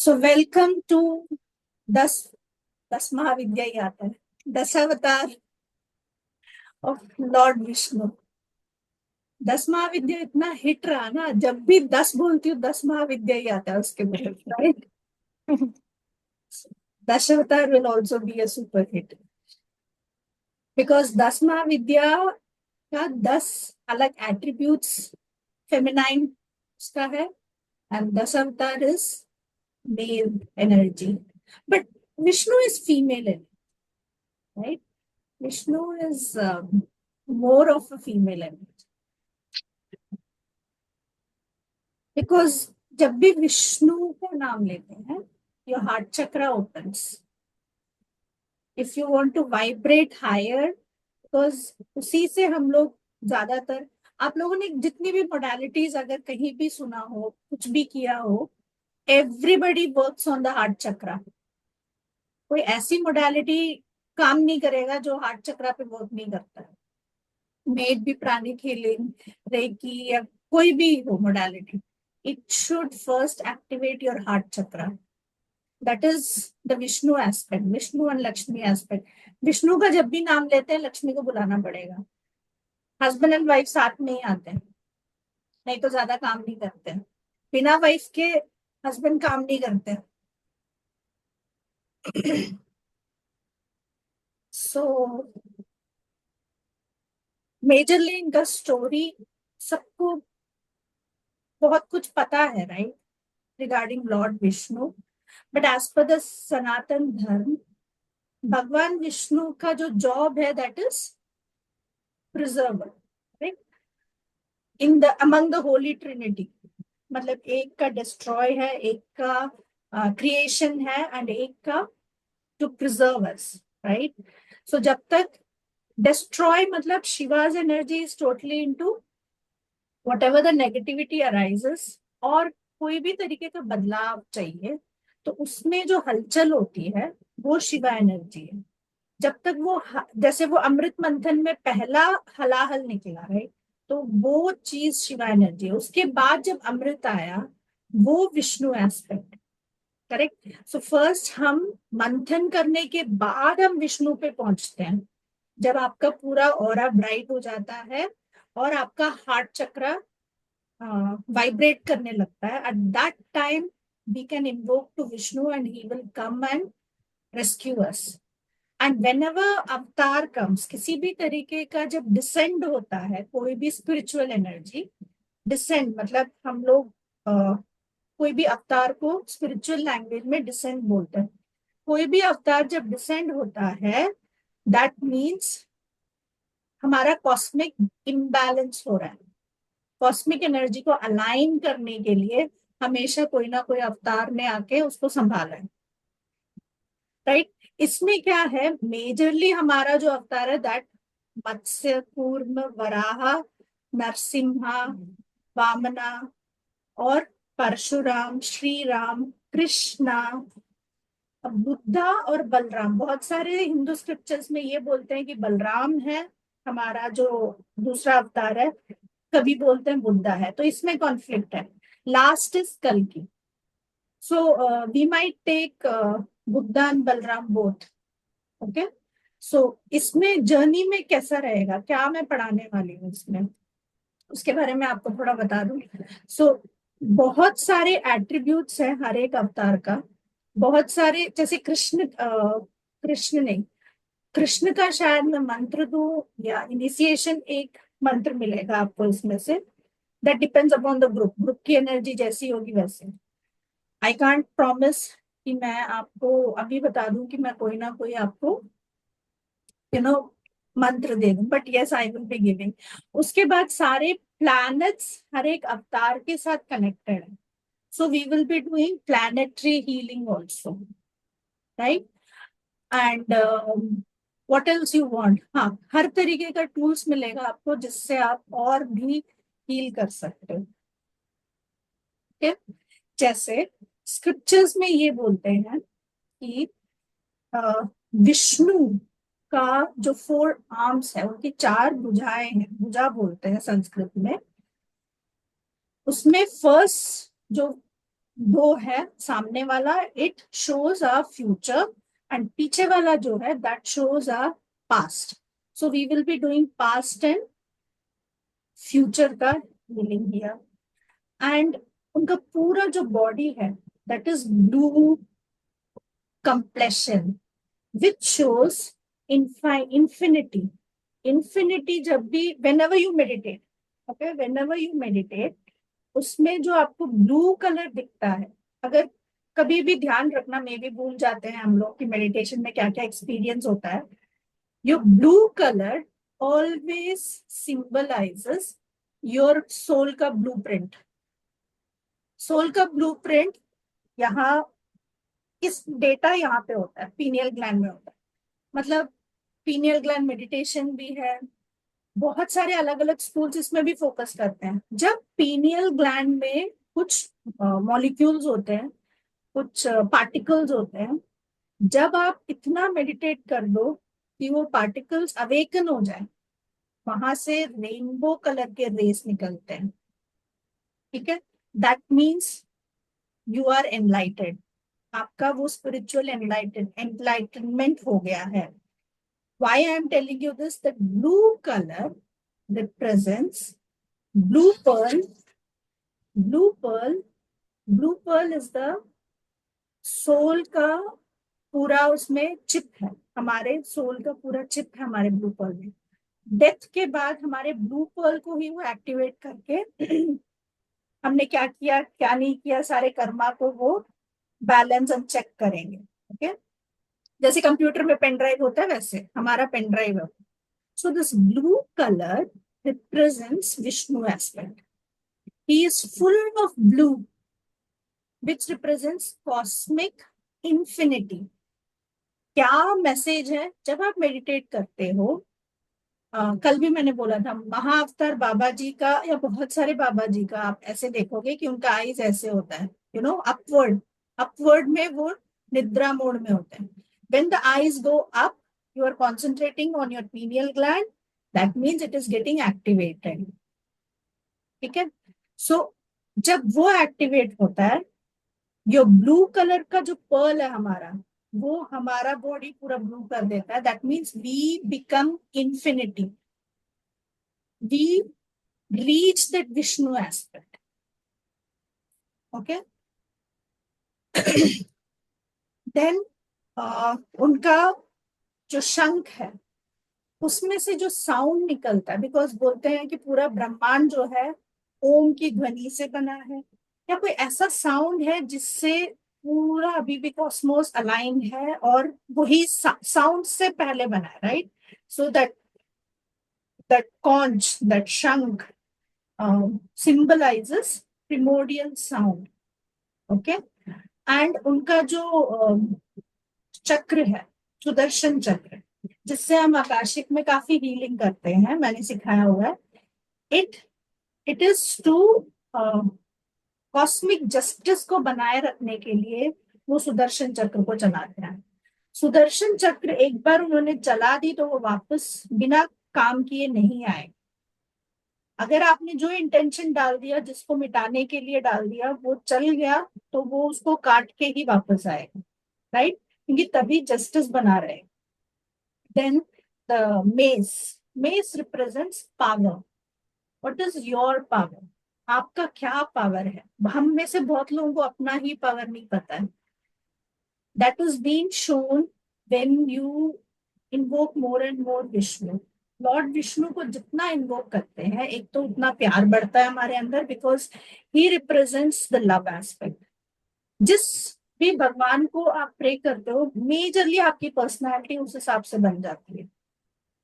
So welcome to 10 10 महाविद्या ही आता है। 10 अवतार ऑफ लॉर्ड विष्णु। 10 महाविद्या इतना हिट रहा ना, जब भी 10 बोलती हूँ 10 महाविद्या ही आता है उसके बाद, राइट। 10 अवतार will also be a super hit because 10 महाविद्या का 10 अलग एट्रीब्यूट्स फेमिनाइन उसका है, एंड 10 अवतार is male energy, but Vishnu is female, right? Vishnu is more of a female energy because जब भी विष्णु का नाम लेते हैं your heart chakra opens if you want to vibrate higher, because उसी से हम लोग ज्यादातर, आप लोगों ने जितनी भी मोडालिटीज अगर कहीं भी सुना हो, कुछ भी किया हो, everybody works on the heart chakra. कोई ऐसी मोडालिटी काम नहीं करेगा जो हार्ट चक्रा पे वर्क नहीं करता है। मेड भी प्राणिक हीलिंग, रेकी या कोई भी हो modality, it should first activate your heart chakra. That is the Vishnu aspect, Vishnu and Lakshmi aspect. Vishnu का जब भी नाम लेते हैं लक्ष्मी को बुलाना पड़ेगा। हस्बैंड एंड वाइफ साथ में ही आते हैं, नहीं तो ज्यादा काम नहीं करते हैं। बिना वाइफ के हस्बैंड काम नहीं करते। सो मेजरली इनका स्टोरी सबको बहुत कुछ पता है, right, regarding Lord Vishnu. But as per the Sanatan Dharma, भगवान विष्णु का जो जॉब है that is preserver, right, in the among the holy trinity. मतलब एक का डिस्ट्रॉय है, एक का क्रिएशन है, एंड एक का to preserve us, right. So जब तक डिस्ट्रॉय मतलब Shiva's energy is totally into whatever the negativity arises, और कोई भी तरीके का बदलाव चाहिए तो उसमें जो हलचल होती है वो शिवा एनर्जी है। जब तक वो जैसे वो अमृत मंथन में पहला हलाहल निकला है तो वो चीज शिवा एनर्जी है। उसके बाद जब अमृत आया वो Vishnu aspect, correct. So first हम मंथन करने के बाद हम विष्णु पे पहुंचते हैं, जब आपका पूरा ऑरा ब्राइट हो जाता है और आपका हार्ट चक्र वाइब्रेट करने लगता है। At that time we can invoke to Vishnu and he will come and rescue us. And whenever avatar comes, किसी भी तरीके का जब डिसेंड होता है, कोई भी स्पिरिचुअल एनर्जी डिसेंड, मतलब हम लोग कोई भी अवतार को स्पिरिचुअल लैंग्वेज में डिसेंड बोलते हैं। कोई भी अवतार जब डिसेंड होता है दैट मीन्स हमारा कॉस्मिक इम्बैलेंस हो रहा है। कॉस्मिक एनर्जी को अलाइन करने के लिए हमेशा कोई ना कोई अवतार ने आके उसको संभाला है, राइट। इसमें क्या है, मेजरली हमारा जो अवतार है दैट मत्स्य, कूर्म, वराह, नरसिम्हा, वामना और परशुराम, श्री राम, कृष्णा, बुद्धा और बलराम। बहुत सारे हिंदू स्क्रिप्चर्स में ये बोलते हैं कि बलराम है हमारा जो दूसरा अवतार है, कभी बोलते हैं बुद्धा है, तो इसमें कॉन्फ्लिक्ट है। लास्ट इज कल्कि, so we might take Buddha and Balram both, okay. सो इसमें जर्नी में कैसा रहेगा, क्या मैं पढ़ाने वाली हूँ इसमें, उसके बारे में आपको थोड़ा बता दूं। सो बहुत सारे एट्रीब्यूट्स हैं हर एक अवतार का, बहुत सारे, जैसे कृष्ण नहीं, कृष्ण का शायद मैं मंत्र दूं या इनिशिएशन एक मंत्र मिलेगा आपको इसमें से। That depends upon the group, group की एनर्जी जैसी होगी वैसे। आई कांट प्रॉमिस कि मैं आपको अभी बता दूं कि मैं कोई ना कोई आपको यू नो मंत्र दे दूं, but yes I will be giving. उसके बाद सारे प्लैनेट्स हर एक अवतार के साथ कनेक्टेड है, so we will be doing planetary healing also, right. And what else you want, हाँ, हर तरीके का टूल्स मिलेगा आपको जिससे आप और भी हील कर सकते हो, ठीक है। जैसे स्क्रिप्चर्स में ये बोलते हैं कि विष्णु का जो 4 आर्म्स है, उनकी 4 भुजाएं हैं, भुजा बोलते हैं संस्कृत में। उसमें फर्स्ट जो दो है, सामने वाला it shows a future and पीछे वाला जो है that shows a past. So we will be doing past and future का मीनिंग हियर. एंड उनका पूरा जो बॉडी है that is blue complexion which shows infinity. Infinity जब भी whenever you meditate, okay, whenever you meditate, उसमें जो आपको ब्लू कलर दिखता है, अगर कभी भी ध्यान रखना, मे भी भूल जाते हैं हम लोग कि मेडिटेशन में क्या क्या एक्सपीरियंस होता है. Your blue colour always symbolises your soul का ब्लूप्रिंट. सोल का ब्लूप्रिंट यहाँ, इस डेटा यहाँ पे होता है, पीनियल ग्लैंड में होता है. मतलब पीनियल ग्लैंड मेडिटेशन भी है, बहुत सारे अलग अलग स्कूल्स इसमें भी फोकस करते हैं. जब पीनियल ग्लैंड में कुछ मॉलिक्यूल्स होते हैं, कुछ पार्टिकल्स होते हैं, जब आप इतना मेडिटेट कर दो कि वो पार्टिकल्स अवेकन हो जाए, वहां से रेनबो कलर के रेस निकलते हैं. ठीक है, that means you are enlightened. आपका वो स्पिरिचुअल एनलाइटनमेंट हो गया है. Why I am telling you this? That blue color represents blue pearl. Blue pearl. Blue pearl is the soul का पूरा उसमें चिप है. हमारे सोल का पूरा चिप है हमारे ब्लू पर्ल में. डेथ के बाद हमारे ब्लू पर्ल को ही वो एक्टिवेट करके हमने क्या किया क्या नहीं किया, सारे कर्मा को वो बैलेंस हम चेक करेंगे. ओके, जैसे कंप्यूटर में पेन ड्राइव होता है वैसे हमारा पेन ड्राइव है. So this blue color represents Vishnu aspect. He is full of blue, which represents cosmic infinity. क्या मैसेज है जब आप मेडिटेट करते हो? कल भी मैंने बोला था, महाअवतार बाबा जी का या बहुत सारे बाबा जी का आप ऐसे देखोगे कि उनका आईज ऐसे होता है, यू नो, अपवर्ड. अपवर्ड में वो निद्रा मोड में होते हैं. When the eyes go up, you are concentrating on your pineal gland, that means it is getting activated. ठीक है, सो जब वो एक्टिवेट होता है, जो ब्लू कलर का जो पर्ल है हमारा, वो हमारा बॉडी पूरा ब्लू कर देता है. That means we become infinity. We reach that Vishnu aspect. Okay, then उनका जो शंख है उसमें से जो साउंड निकलता है, बिकॉज बोलते हैं कि पूरा ब्रह्मांड जो है ओम की ध्वनि से बना है, या कोई ऐसा साउंड है जिससे पूरा अभी भी कॉस्मोस अलाइन है, और वही साउंड से पहले बना है, right? So that that conch, that शंख symbolizes primordial sound. Okay, and उनका जो चक्र है, सुदर्शन चक्र, जिससे हम आकाशिक में काफी हीलिंग करते हैं, मैंने सिखाया हुआ है. It it is to cosmic justice को बनाए रखने के लिए वो सुदर्शन चक्र को चलाते हैं. सुदर्शन चक्र एक बार उन्होंने चला दी तो वो वापस बिना काम किए नहीं आए. अगर आपने जो इंटेंशन डाल दिया, जिसको मिटाने के लिए डाल दिया, वो चल गया, तो वो उसको काट के ही वापस आएगा, राइट? क्योंकि तभी जस्टिस बना रहे. Then the mace. Mace represents power. What is your power? आपका क्या पावर है? हम में से बहुत लोगों को अपना ही पावर नहीं पता है. That is being shown when you invoke more and more Vishnu. Lord Vishnu को जितना इन्वोक करते हैं, एक तो उतना प्यार बढ़ता है हमारे अंदर, because he represents the love aspect. जिस भी भगवान को आप प्रे करते हो, मेजरली आपकी पर्सनालिटी उस हिसाब से बन जाती है.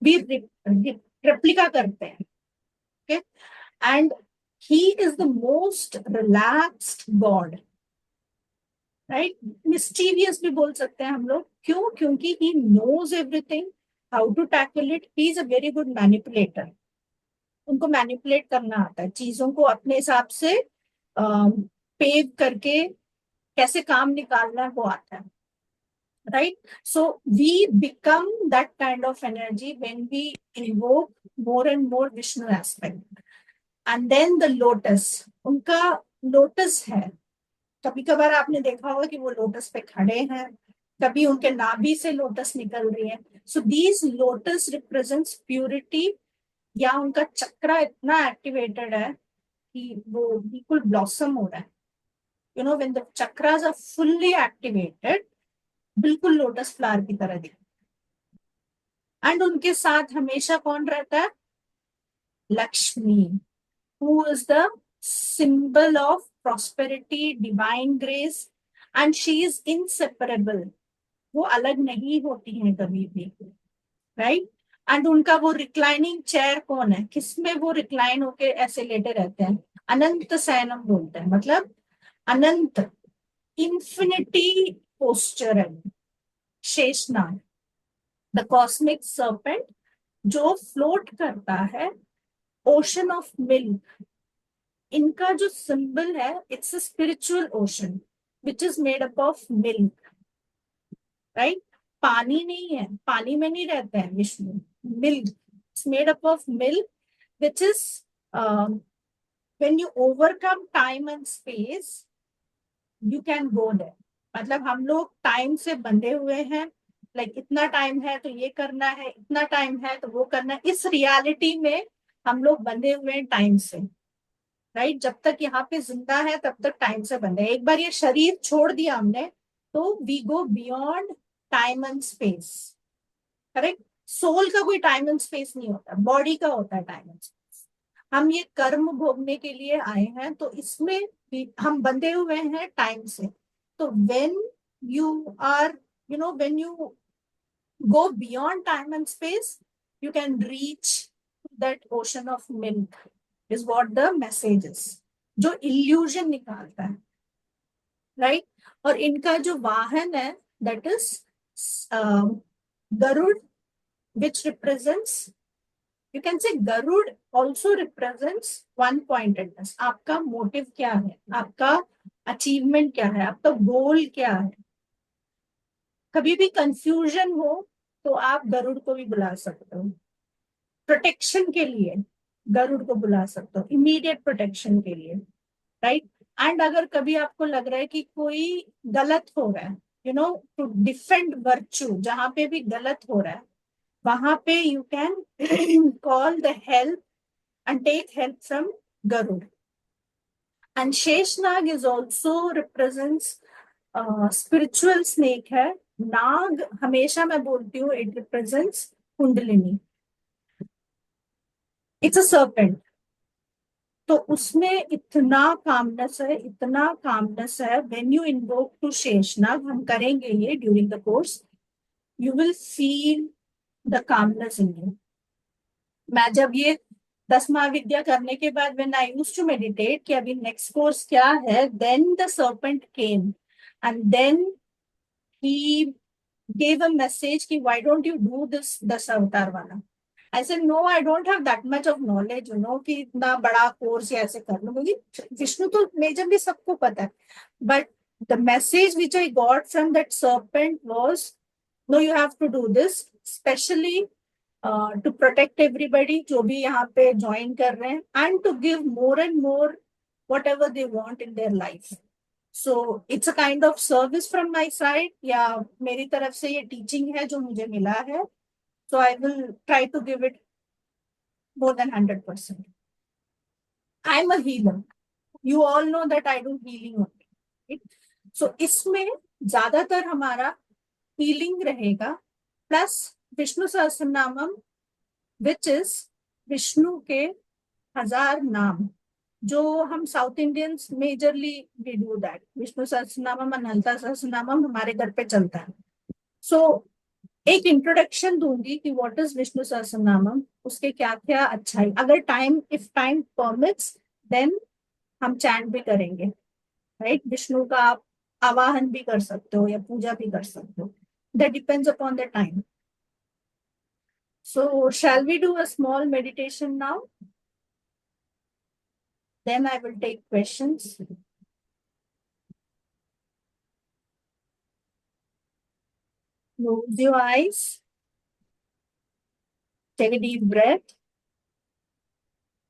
भी रेप्लिका करते हैं. Okay, and he is the most relaxed god, right? Mysterious भी बोल सकते हैं हम लोग. क्यों? क्योंकि he knows everything, how to tackle it. He is a very good manipulator. उनको मैनिपुलेट करना आता है, चीजों को अपने हिसाब से पेव करके कैसे काम निकालना है वो आता है, right? So we become that kind of energy when we invoke more and more Vishnu aspect. And then the lotus, उनका लोटस है. कभी कभार आपने देखा होगा कि वो लोटस पे खड़े हैं, कभी उनके नाभि से लोटस निकल रही है। So these lotus represents purity, या उनका चक्रा इतना एक्टिवेटेड है कि वो बिल्कुल ब्लॉसम हो रहा है। You know when the chakras are fully activated, बिल्कुल लोटस फ्लावर की तरह दिखता है। एंड उनके साथ हमेशा कौन रहता है? Lakshmi, who is the symbol of prosperity, divine grace, and she is inseparable. वो अलग नहीं होती हैं कभी भी, राइट। एंड उनका वो रिक्लाइनिंग चेयर कौन है, किसमें वो रिक्लाइन होके ऐसे लेटे रहते हैं? अनंत शयनम बोलते हैं, मतलब अनंत, इंफिनिटी पोस्चर है। शेषनाग, द कॉस्मिक सर्पेंट, जो फ्लोट करता है ओशन ऑफ मिल्क। इनका जो सिंबल है, it's a spiritual ocean which is made up of milk, right. पानी नहीं है, पानी में नहीं रहते हैं Vishnu. Milk, it's made up of milk which is, when you overcome time and space, you can go there. मतलब हम लोग टाइम से बंधे हुए हैं, लाइक इतना टाइम है तो ये करना है, इतना टाइम है तो वो करना है, इस रियलिटी में हम लोग बंधे हुए हैं टाइम से, राइट। जब तक यहाँ पे जिंदा है तब तक टाइम से बंधे हैं। एक बार ये शरीर छोड़ दिया हमने तो we go beyond time and space, correct. Soul का कोई टाइम एंड स्पेस नहीं होता, बॉडी का होता है टाइम एंड स्पेस। हम ये कर्म भोगने के लिए आए हैं, तो इसमें भी हम बंधे हुए हैं टाइम से। तो when you are, you know, when you go beyond time and space, you can reach that ocean of milk, is what the message is, जो illusion निकालता है, राइट। और इनका जो वाहन है, that is Garuda, which represents, you can say Garuda also represents one pointedness। आपका motive क्या है, आपका अचीवमेंट क्या है, आपका गोल क्या है। कभी भी कंफ्यूजन हो तो आप गरुड़ को भी बुला सकते हो, प्रोटेक्शन के लिए गरुड़ को बुला सकते हो, इमीडिएट प्रोटेक्शन के लिए, राइट। एंड अगर कभी आपको लग रहा है कि कोई गलत हो रहा है, you know, to defend virtue, जहां पे भी गलत हो रहा है वहां पे you can call the help and take help from Garuda. And Sheshnag is also represents spiritual snake है। नाग हमेशा मैं बोलती हूँ it represents kundalini, it's a serpent. तो उसमें इतना कामनेस है, इतना कामनेस है। When you invoke to Sheshnag, हम करेंगे ये during the course, you will feel the calmness in you. मैं जब ये 10 महाविद्या करने के बाद when I used to meditate कि अभी नेक्स्ट कोर्स क्या है, then the serpent came and then he gave a message कि why don't you do this 10 अवतार वाला। I said no, I don't have that much of knowledge, you know, कि इतना बड़ा कोर्स या ऐसे कर लो, क्योंकि विष्णु तो मेजरली सबको पता है। But the message which I got from that serpent was, no, you have to do this, especially to protect everybody जो भी यहाँ पे ज्वाइन कर रहे हैं, and to give more and more whatever they want in their life. So it's a kind of service from my side, या मेरी तरफ से ये टीचिंग है जो मुझे मिला है। So I will try to give it more than 100%। I am a healer, you all know that I do healing only. So इसमें ज्यादातर हमारा हीलिंग रहेगा, plus Vishnu Sahasranamam, which is Vishnu के 1000 नाम, जो हम South Indians majorly we do that. Vishnu Sahasranamam, Lalita Sahasranamam हमारे घर पे चलता है। सो एक इंट्रोडक्शन दूंगी कि व्हाट इज विष्णु सहस्त्रनामम, उसके क्या क्या अच्छाई, अगर time, if time permits, then हम चैंट भी करेंगे, राइट। विष्णु का आप आवाहन भी कर सकते हो या पूजा भी कर सकते हो, that depends upon the time. So shall we do a small meditation now, then I will take questions. Close your eyes. Take a deep breath.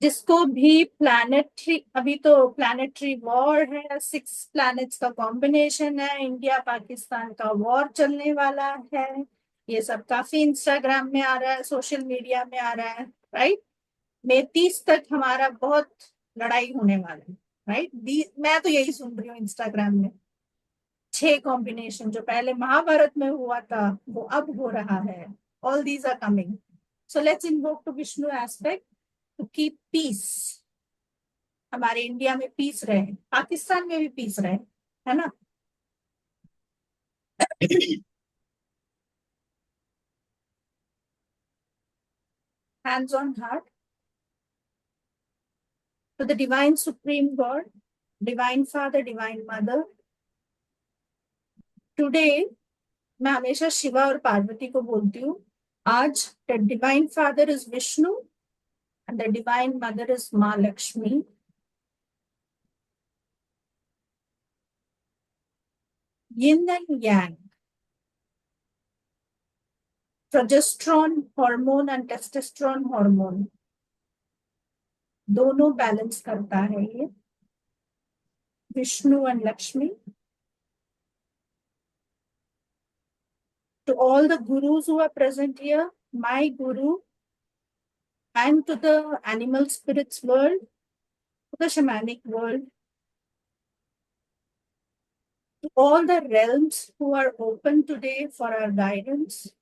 जिसको भी प्लैनेटरी, अभी तो प्लैनेटरी वॉर है, 6 प्लैनेट्स का कॉम्बिनेशन है, इंडिया पाकिस्तान का war चलने वाला है, ये सब काफी इंस्टाग्राम में आ रहा है, सोशल मीडिया में आ रहा है, राइट। मई 30 तक हमारा बहुत लड़ाई होने वाला है, राइट। मैं तो यही सुन रही हूँ इंस्टाग्राम में, 6 कॉम्बिनेशन जो पहले महाभारत में हुआ था वो अब हो रहा है, all these are coming. So let's invoke to Vishnu aspect to keep peace, हमारे इंडिया में पीस रहे, पाकिस्तान में भी पीस रहे, है ना। Hands on heart to the divine supreme God, divine father, divine mother. Today मैं हमेशा शिवा और पार्वती को बोलती हूँ, आज the divine father is Vishnu and the divine mother is माँ Lakshmi. yin and yang, progesterone hormone and testosterone hormone, दोनों बैलेंस करता है ये Vishnu and Lakshmi. To all the gurus who are present here, my guru, and to the animal spirits world, to the shamanic world, to all the realms who are open today for our guidance,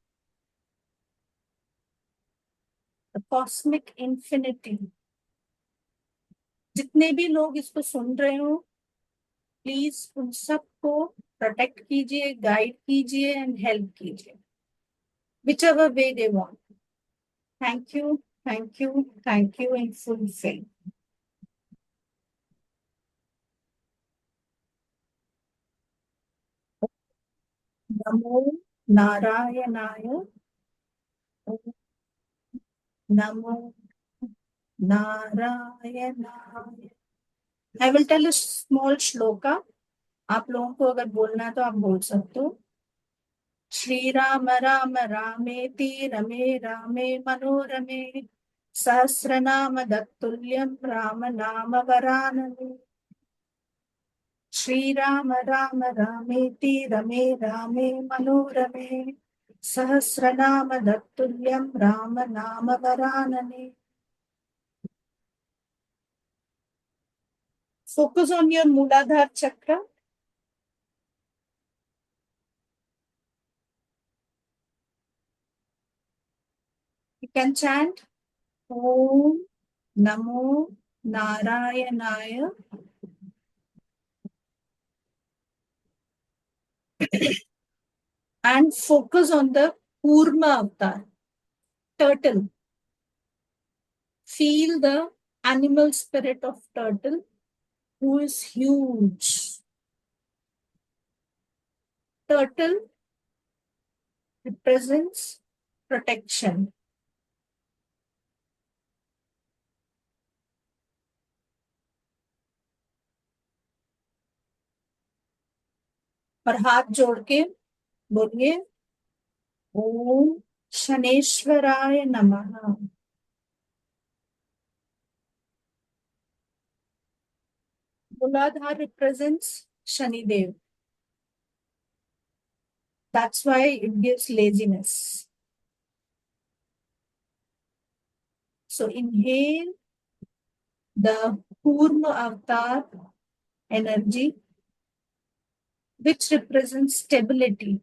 the cosmic infinity, जितने भी लोग इसको सुन रहे हो, please उन सबको protect कीजिए, guide कीजिए एंड हेल्प कीजिए, whichever way they want. Thank you, thank you, thank you in full faith. नमो नारायणाय, नमो नारायणाय। I will tell a small shloka, आप लोगों को अगर बोलना है तो आप बोल सकते हो। श्री राम राम रामेति रमे रामे मनोरमे, सहस्रनाम तत्तुल्यं राम नाम वरानने। श्री राम राम रामेति रमे रामे मनोरमे, सहस्रनाम तत्तुल्यं राम नाम वरानने। Focus on your Muladhara chakra. You can chant Om Namo Narayanaya and focus on the Kurma avatar, turtle. Feel the animal spirit of turtle, who is huge. Turtle represents protection. और हाथ जोड़ के बोलिए ओम शनेश्वराय नमः। Muladhara represents Shanidev. That's why it gives laziness. So inhale the Kurma avatar energy, which represents stability.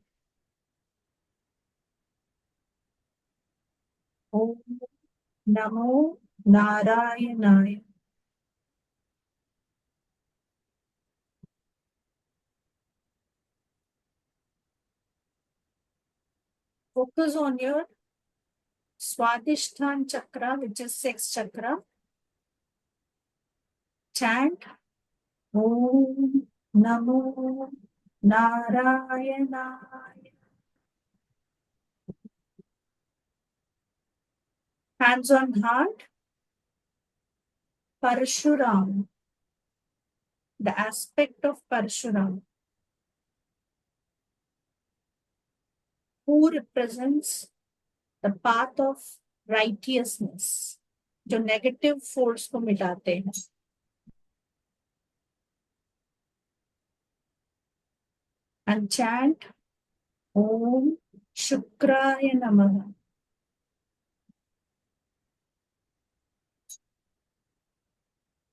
Om Namo Narayanaya. Focus on your Swadhisthana chakra, which is 6th chakra. Chant Om Namo Narayanaya. Hands on heart. Parshuram, the aspect of Parshuram, who represents the path of righteousness. जो negative force को मिटाते हैं। And chant ओम शुक्राय नमः।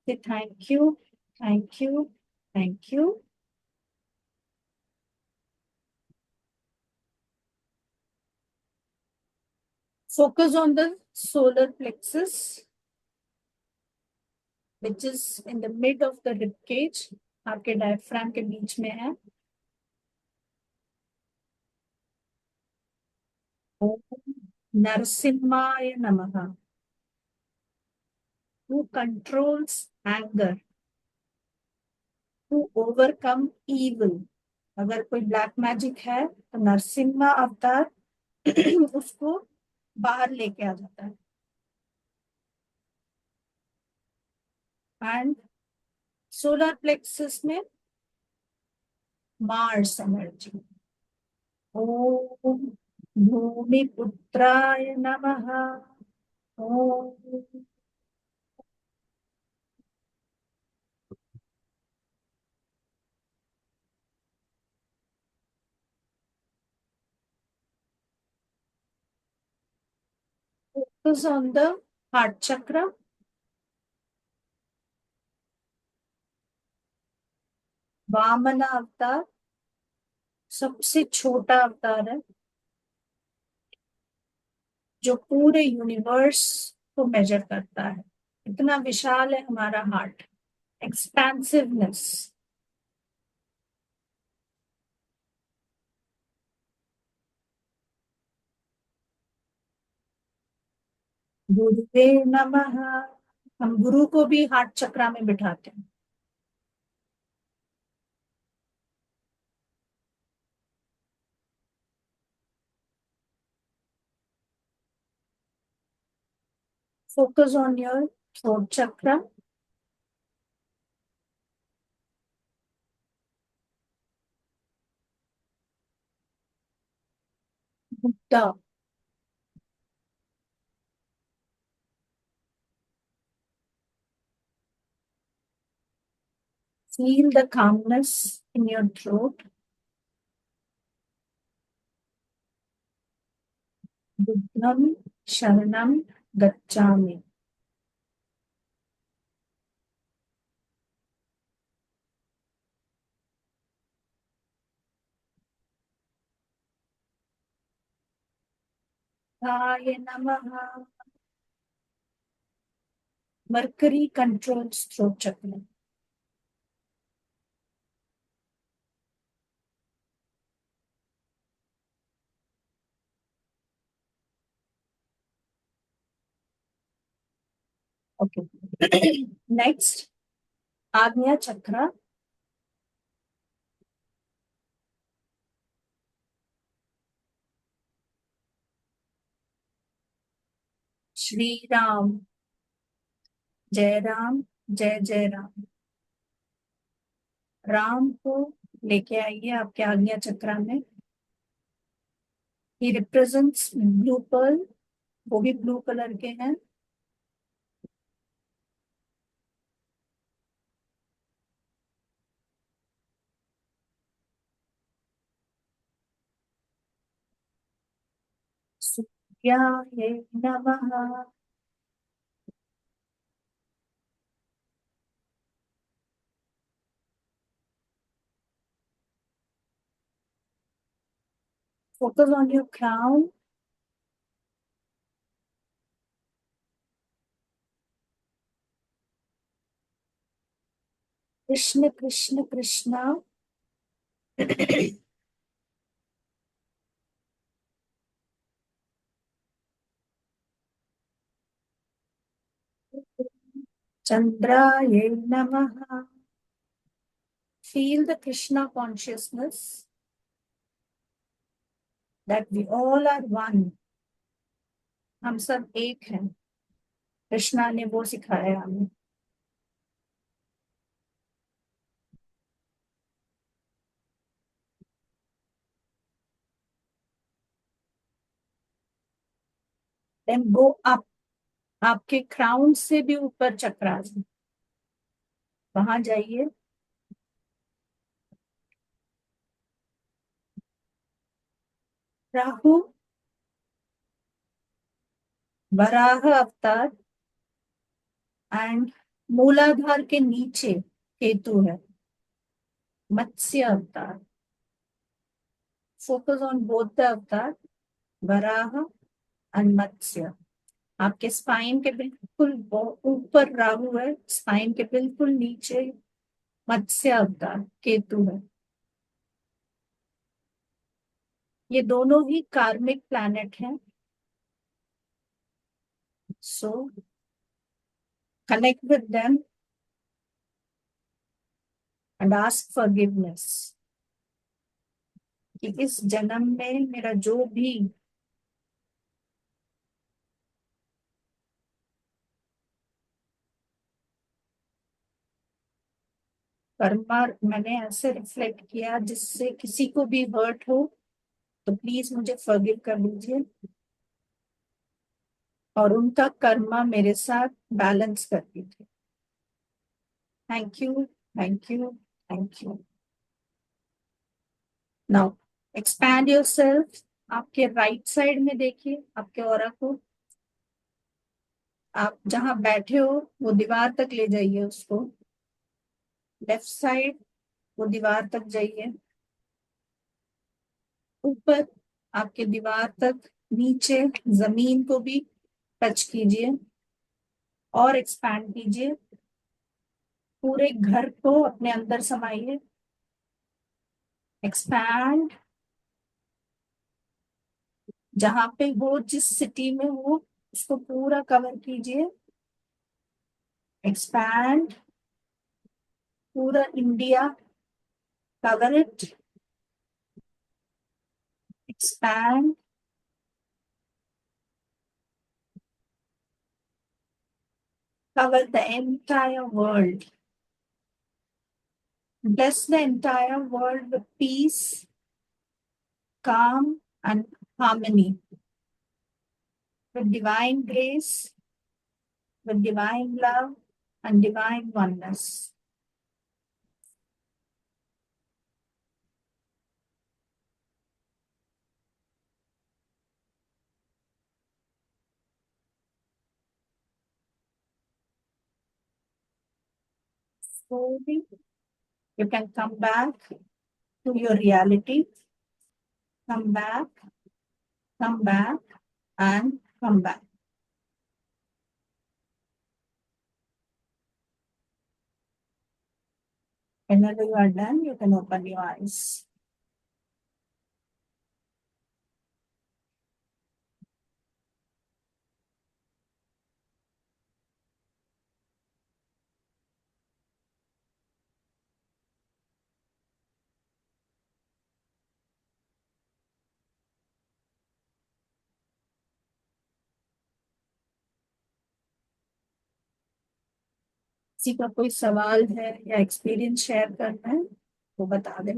Thank you, thank you, thank you. Focus on the solar plexus, which is in the mid of the rib cage, आपके diaphragm के बीच में है। ओम नरसिम्हाय नमः। Who controls anger, who overcome evil। अगर कोई ब्लैक मैजिक है तो नरसिम्हा अवतार उसको बाहर लेके आ जाता है। एंड सोलर प्लेक्सस में मार्स एनर्जी। ओम भूमिपुत्राय नमः। ओम focus on the heart chakra। वामना अवतार सबसे छोटा अवतार है जो पूरे यूनिवर्स को मेजर करता है। इतना विशाल है हमारा हार्ट। एक्सपेंसिवनेस। गुरुवे नमः। हम गुरु को भी हार्ट चक्रा में बिठाते हैं। Focus on your throat chakra. Buddha. Feel the calmness in your throat. बुद्धम शरणम गच्छामि। हाय नमः। Mercury controls throat chakra. Okay. Next, Agnya chakra. Shri Ram, Jai Ram, जय जय राम। राम को लेके आइए आपके आज्ञा चक्रा में। ही रिप्रेजेंट्स ब्लू पर्ल, वो भी ब्लू कलर के हैं। सूर्याय नमः। Focus on your crown। Krishna Krishna Krishna. Chandrai नमः। Feel the Krishna consciousness that we all are one। हम सब एक हैं। कृष्णा ने वो सिखाया हमें। Then go up आपके क्राउन से भी ऊपर चक्रास है, वहां जाइए। राहु वराह अवतार एंड मूलाधार के नीचे केतु है, मत्स्य अवतार। फोकस ऑन बोथ द अवतार, वराह एंड मत्स्य। आपके स्पाइन के बिल्कुल ऊपर राहु है, स्पाइन के बिल्कुल नीचे मत्स्य अवतार केतु है। ये दोनों ही कार्मिक प्लैनेट हैं। सो connect with them and ask forgiveness कि इस जन्म में मेरा जो भी कर्मा मैंने ऐसे रिफ्लेक्ट किया जिससे किसी को भी हर्ट हो, तो प्लीज मुझे फॉरगिव कर दीजिए और उनका कर्मा मेरे साथ बैलेंस कर दीजिए। Thank you, thank you, thank you. Now expand yourself. आपके राइट साइड में देखिए आपके ऑरा को। आप जहां बैठे हो वो दीवार तक ले जाइए उसको। लेफ्ट साइड, वो दीवार तक जाइए। ऊपर आपके दीवार तक, नीचे जमीन को भी टच कीजिए और एक्सपैंड कीजिए। पूरे घर को अपने अंदर समाइए। एक्सपैंड। जहां पे हो, जिस सिटी में हो, उसको पूरा कवर कीजिए। एक्सपैंड। पूरा India, cover it. Expand. cover the entire world. Bless the entire world with peace, calm, and harmony, with divine grace, with divine love, and divine oneness. Slowly, you can come back to your reality. Come back, and come back. Whenever you are done, you can open your eyes. किसी का कोई सवाल है या experience share करना है तो बता दें।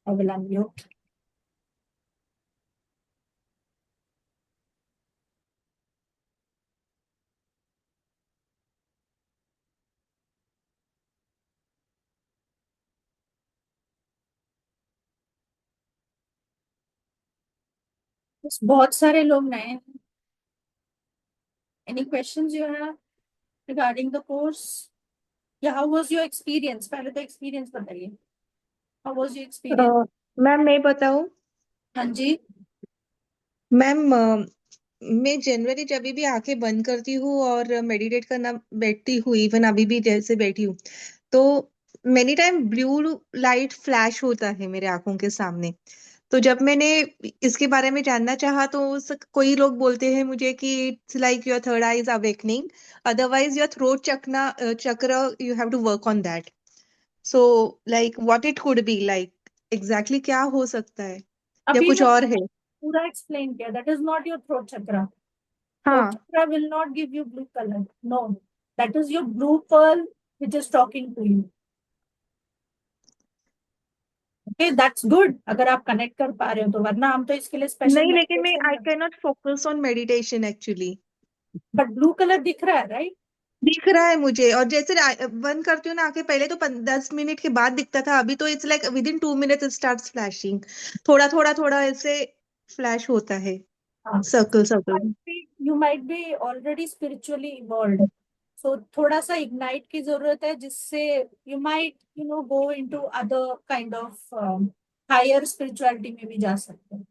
I will unmute. बहुत सारे लोग नए हैं। Any questions you have regarding the course? Yeah, how was your experience? पहले तो experience बताइए। How was your experience? Ma'am मैं बताऊं। हाँ जी। मैम मैं जनरली जब भी आंखें बंद करती हूँ और मेडिटेट करना बैठती हूँ, इवन अभी भी जैसे बैठी हूँ, तो many time blue light flash होता है मेरे आंखों के सामने। तो जब मैंने इसके बारे में जानना चाहा तो कोई लोग बोलते हैं मुझे कि it's like your third eye is awakening, otherwise your throat chakra you have to work on that. So like what it could be like, exactly क्या हो सकता है या अभी कुछ मैंने और है? पूरा एक्सप्लेन किया। That is not your throat chakra. Throat हाँ। chakra will not give you blue color. No, that is your blue pearl which is talking to you. Okay, that's good. अगर आप कनेक्ट कर पा रहे हो तो, वरना हम तो इसके लिए स्पेशल नहीं, लेकिन मैं I meditation. Cannot focus on meditation actually. But blue colour दिख रहा है, राइट? दिख रहा है मुझे, और जैसे बंद करती हूँ ना आंखें, पहले तो 10 मिनट के बाद दिखता था, अभी तो it's like within 2 minutes it start flashing. थोड़ा थोड़ा थोड़ा ऐसे फ्लैश होता है, हाँ, circle circle. You might be already spiritually evolve, सो थोड़ा सा इग्नाइट की जरूरत है, जिससे you might go into other kind of higher spirituality में भी जा सकते हैं.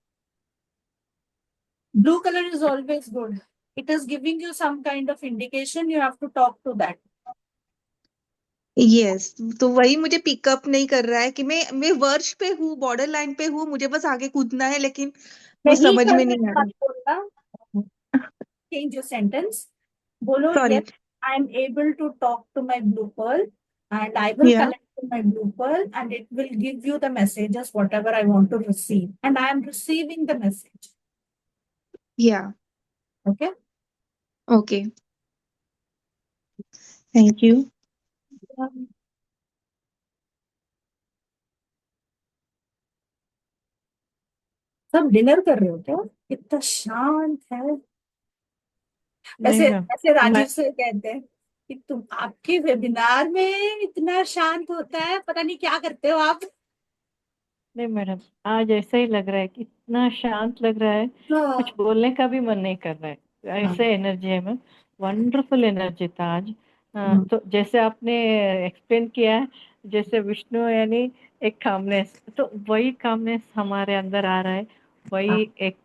Blue color is always good. It is giving you some kind of indication. You have to talk to that. Yes, तो वही मुझे पिकअप नहीं कर रहा है कि मैं वर्श पे हूँ, बॉर्डर लाइन पे हूँ, मुझे बस आगे कूदना है, लेकिन वो नहीं समझ में कर नहीं आ मत बोलना. Change your sentence. बोलो, रहा। yes, sorry. I am able to talk to my blue pearl, and I will या connect to my blue pearl, and it will give you the messages whatever I want to receive, and I am receiving the message. या Okay. Okay, thank you. Um, सब dinner कर रहे हो क्या? कितना शांत है. नहीं वैसे मैम। वैसे मैं राजीव से कहते हैं कि तुम, आपके वेबिनार में इतना शांत होता है, पता नहीं क्या करते हो आप. नहीं मैडम, आज ऐसा ही लग रहा है कि इतना शांत लग रहा है, कुछ हाँ. बोलने का भी मन नहीं कर रहा है, हाँ. ऐसे एनर्जी है मैम। वंडरफुल एनर्जी था आज। हाँ. तो जैसे आपने एक्सप्लेन किया है, जैसे विष्णु यानी एक कामनेस, तो वही कामनेस हमारे अंदर आ रहा है। वही एक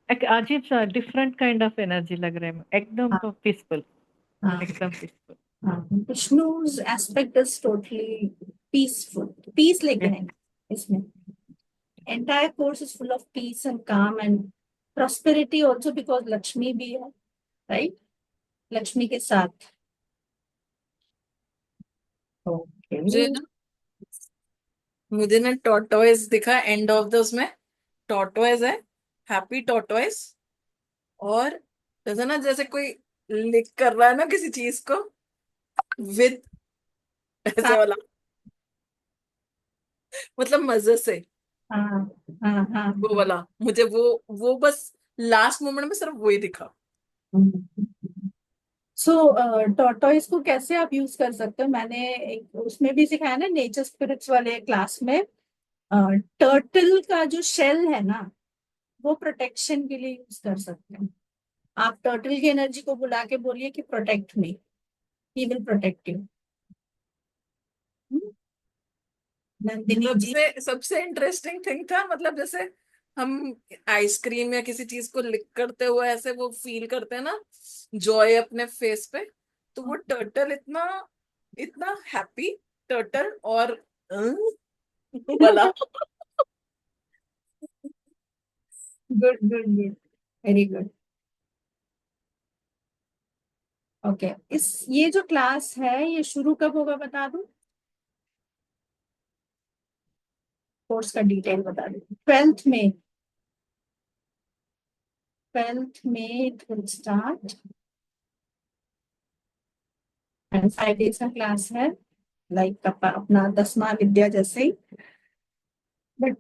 अजीब सा डिफरेंट काइंड ऑफ एनर्जी लग रहा है, एकदम हाँ. पीसफुल, हाँ. एकदम पीसफुल। हाँ. विष्णु's aspect is totally peaceful. Peace लेके है इसमें. Entire course is full of peace and calm and prosperity also, because Lakshmi भी है, right? लक्ष्मी के साथ. ओके. मुझे ना मुझे ना टॉर्टोइज दिखा एंड ऑफ द, उसमें टॉर्टोइज है, हैप्पी टॉर्टोइज। और जैसे ना, जैसे कोई लिख कर रहा है ना किसी चीज को विद, ऐसे हाँ. वाला, मतलब मजे से, हाँ. हाँ. वो हाँ. वाला मुझे वो बस लास्ट मोमेंट में सिर्फ वही दिखा। सो टॉर्टोइज को कैसे आप यूज कर सकते हो, मैंने एक उसमें भी सिखाया ना, नेचर स्पिरिट्स वाले क्लास में. टर्टल का जो शेल है ना, वो प्रोटेक्शन के लिए यूज कर सकते हैं. आप टर्टल की एनर्जी को बुला के बोलिए कि protect me, he will protect you. Nandini ji. सबसे सबसे इंटरेस्टिंग थिंग था, मतलब जैसे हम आइसक्रीम या किसी चीज को लिक करते हुए ऐसे वो फील करते हैं ना, जॉय अपने फेस पे, तो वो टर्टल इतना इतना हैप्पी टर्टल, और वाला। Good good good. Very good. Okay. ये जो क्लास है ये शुरू कब होगा बता दूं? कोर्स का डिटेल बता दूं. 12th में. 12th में it will start, and 5 days का क्लास है, लाइक अपना 10वां विद्या जैसे ही. बट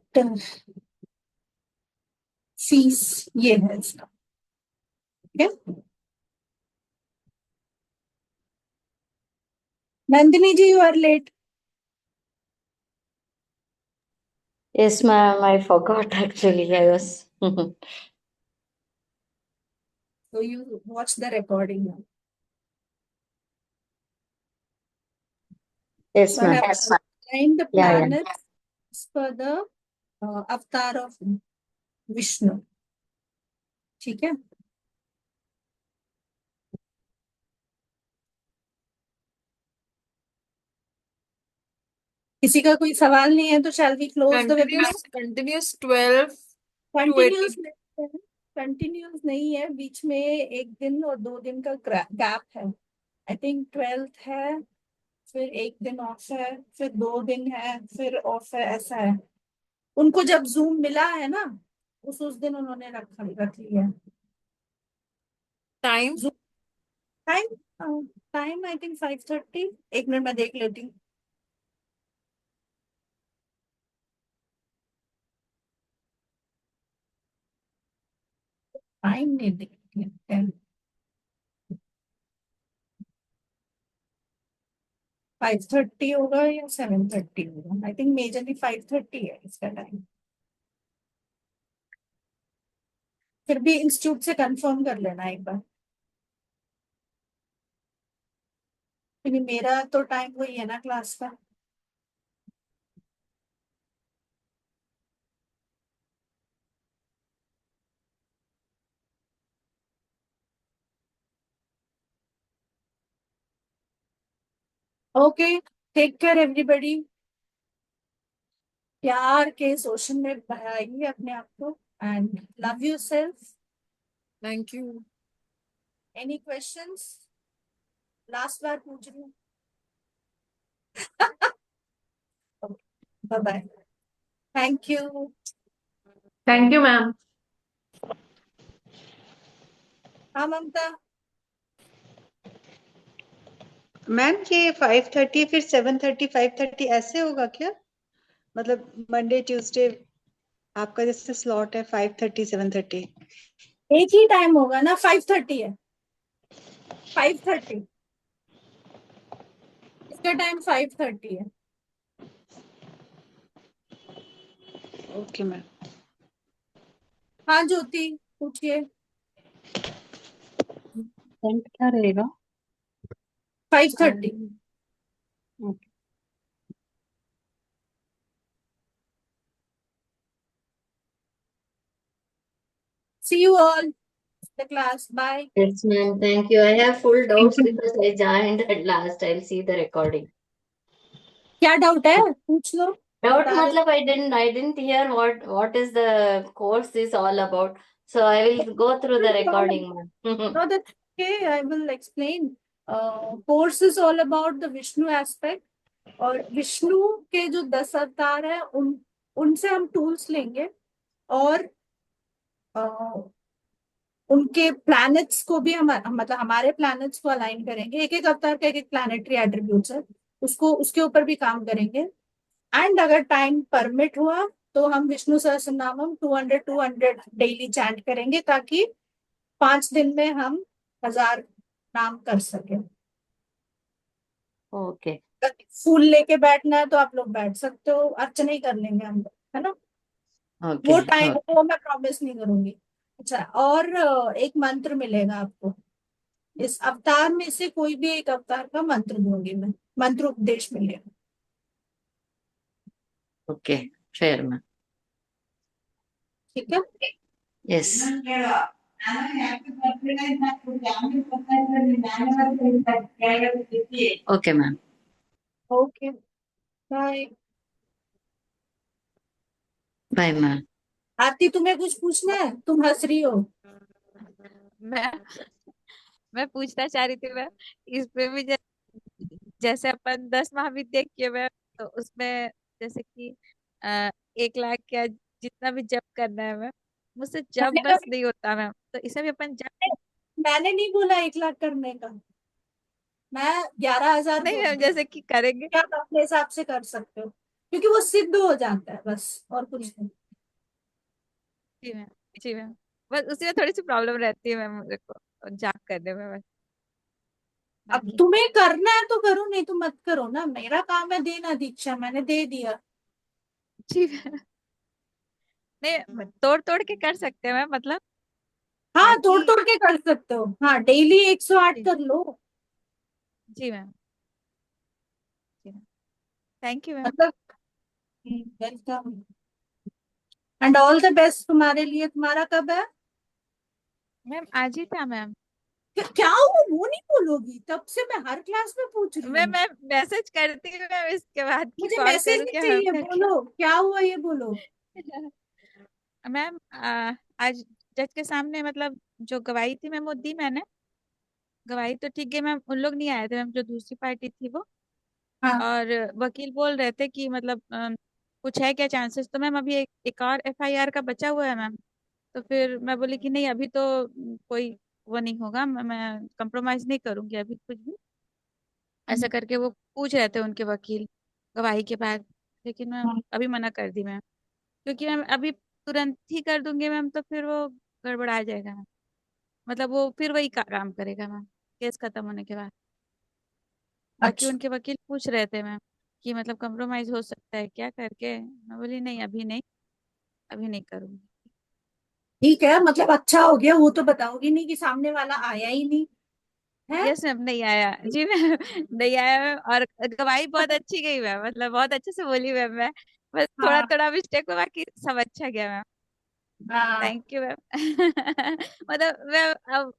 फीस ये है इसका. Okay. Nandini ji, you are late. Yes, ma'am, I forgot actually. I was. So you watch the recording now. Yes, So I ma'am. have aligned the Yeah, yeah. planets as per the avatar of Vishnu. ठीक है. किसी का कोई सवाल नहीं है तो shall we close the webinar? Continuous continuous 12 to 18। Continuous नहीं है, बीच में 1 दिन और 2 दिन का गैप है. आई थिंक 12th है, फिर 1 दिन ऑफ है, फिर 2 दिन है, फिर ऑफ है, ऐसा है. उनको जब जूम मिला है ना, उस दिन उन्होंने रख लिया है. Time zoom time. Time I think 5:30. 1 minute में देख लेती हूँ. टाइम नहीं देख लेते हैं. 5:30 होगा या 7:30 होगा? आई थिंक मेजरली 5:30 है इसका टाइम। फिर भी इंस्टीट्यूट से कंफर्म कर लेना एक बार, क्योंकि मेरा तो टाइम वही है ना क्लास का। Okay, take care everybody. प्यार के इस ओशन में बहाइए अपने आप को, and love yourself. Thank you. Any questions? Last बार पूछ रही हूँ। Bye bye, thank you. Thank you ma'am. हाँ ममता। मैम ये 5:30 फिर 7:30 5:30 ऐसे होगा क्या? मतलब मंडे ट्यूसडे आपका जैसे स्लॉट है 5:30 7:30। एक ही टाइम होगा ना, 5:30 है। 5:30 इसका टाइम 5:30 है। Okay ma'am. हाँ ज्योति पूछिए। टाइम क्या रहेगा? 5:30। Okay. See you all the class. Bye. Yes, ma'am. Thank you. I have full doubts because I joined at last. I'll see the recording. क्या डाउट है पूछ लो। Doubt बता रहे matlab I didn't hear what is the course is all about. So I will go through the recording, ma'am. no, that's okay. I will explain. Course is all about the Vishnu aspect, और विष्णु के जो 10 अवतार है उनसे हम tools लेंगे, और उनके प्लैनेट्स को भी हम मतलब हमारे प्लैनेट्स को अलाइन करेंगे। एक एक अवतार का एक एक प्लैनेटरी एट्रीब्यूट्स है, उसको उसके ऊपर भी काम करेंगे। एंड अगर टाइम परमिट हुआ तो हम विष्णु सहस्त्रनामम 200 डेली चैंट करेंगे, ताकि 5 दिन में हम 1000 नाम कर सके। Okay. फूल लेके बैठना है तो आप लोग बैठ सकते हो, अर्चना ही कर लेंगे हम लोग, है ना। वो Okay. Time Okay. वो मैं प्रॉमिस नहीं करूंगी। अच्छा, और एक मंत्र मिलेगा आपको। इस अवतार में से कोई भी एक अवतार का मंत्र दूंगी मैं, मंत्र उपदेश मिलेगा। Okay. Fair, ma'am. ठीक है। Yes. Okay, ma'am. Okay bye. Bye, ma'am. Aarti तुम्हें कुछ पूछना है? तुम हंस रही हो। मैं मैं पूछना चाह रही थी मैम, इसमें भी जैसे अपन 10 महाविद्या किए मैम, तो उसमें जैसे कि 1 लाख क्या जितना भी जप करना है मैम, मुझसे जप मैंने बस कभी नहीं होता मैम, तो इसमें भी अपन जप। मैंने नहीं बोला 1 लाख करने का, मैं 11,000 नहीं बोल मैम, रही हूँ। जैसे कि करेंगे। क्या आप अपने हिसाब से कर सकते हो, क्योंकि वो सिद्ध हो जाता है बस, और कुछ नहीं। जी मैम। जी मैम। बस उसी में थोड़ी सी प्रॉब्लम रहती है मैम मुझे को जाप करने में बस। अब बाकी तुम्हें करना है तो करो, नहीं तो मत करो ना। मेरा काम है देना दीक्षा, मैंने दे दिया। जी मैम। नहीं तोड़ तोड़ के कर सकते हैं मैम, मतलब हाँ तोड़ बाकी। तोड़ के कर सकते हो, हाँ डेली 108 जी कर लो। जी मैम। जी मैम। Thank you ma'am. मतलब welcome, and all the best तुम्हारे लिए। तुम्हारा कब है? मैम आज ही था मैम। क्या हुआ वो नहीं बोलोगी? तब से मैं हर क्लास में पूछ रही हूँ। मैं मैसेज करती हूँ मैम इसके बाद कि मुझे कॉल मैसेज करूँ नहीं क्या मैम चाहिए, करके। बोलो क्या हुआ ये बोलो। मैम आज जज के सामने मतलब जो गवाही थी मैम वो दी मैंने। गवाही तो ठीक है मैम, उन लोग नहीं आए थे मैम जो दूसरी पार्टी थी वो। हाँ। और वकील बोल रहे थे कि मतलब कुछ है क्या चांसेस, तो मैम अभी एक और एफआईआर का बचा हुआ है मैम। तो फिर मैं बोली कि नहीं अभी तो कोई वो नहीं होगा, मैं कंप्रोमाइज नहीं करूंगी अभी कुछ भी। ऐसा करके वो पूछ रहे थे उनके वकील गवाही के बाद, लेकिन मैं अभी मना कर दी मैम, क्योंकि मैम अभी तुरंत ही कर दूंगी मैम तो फिर वो गड़बड़ा जाएगा मैम। मतलब वो फिर वही काम करेगा मैम केस खत्म होने के बाद। बाकी अच्छा उनके वकील पूछ रहे थे मैम कि मतलब कंप्रोमाइज हो सकता है क्या करके। मैं बोली नहीं, अभी नहीं, अभी नहीं करूंगी। ठीक है, मतलब अच्छा हो गया, वो तो बताओगी नहीं कि सामने वाला आया ही नहीं है। यस मैम, नहीं आया जी मैम। नहीं आया मैम, और गवाही बहुत अच्छी गई मैम, मतलब बहुत अच्छे से बोली मैम मैं। बस थोड़ा हाँ थोड़ा मिस्टेक हुआ, बाकी सब अच्छा गया मैम। हाँ। Thank you ma'am. मतलब मैम अब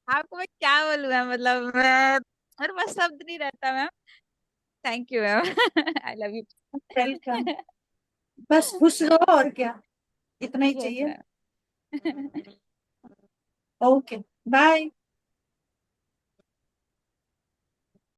आपको मैं क्या बोलूँ मैम, मतलब मैं, मेरे पास शब्द नहीं रहता ma'am. Thank you ma'am. I love you. Welcome. बस खुश रहो, और क्या, इतना ही यस चाहिए। मैम। Okay, bye.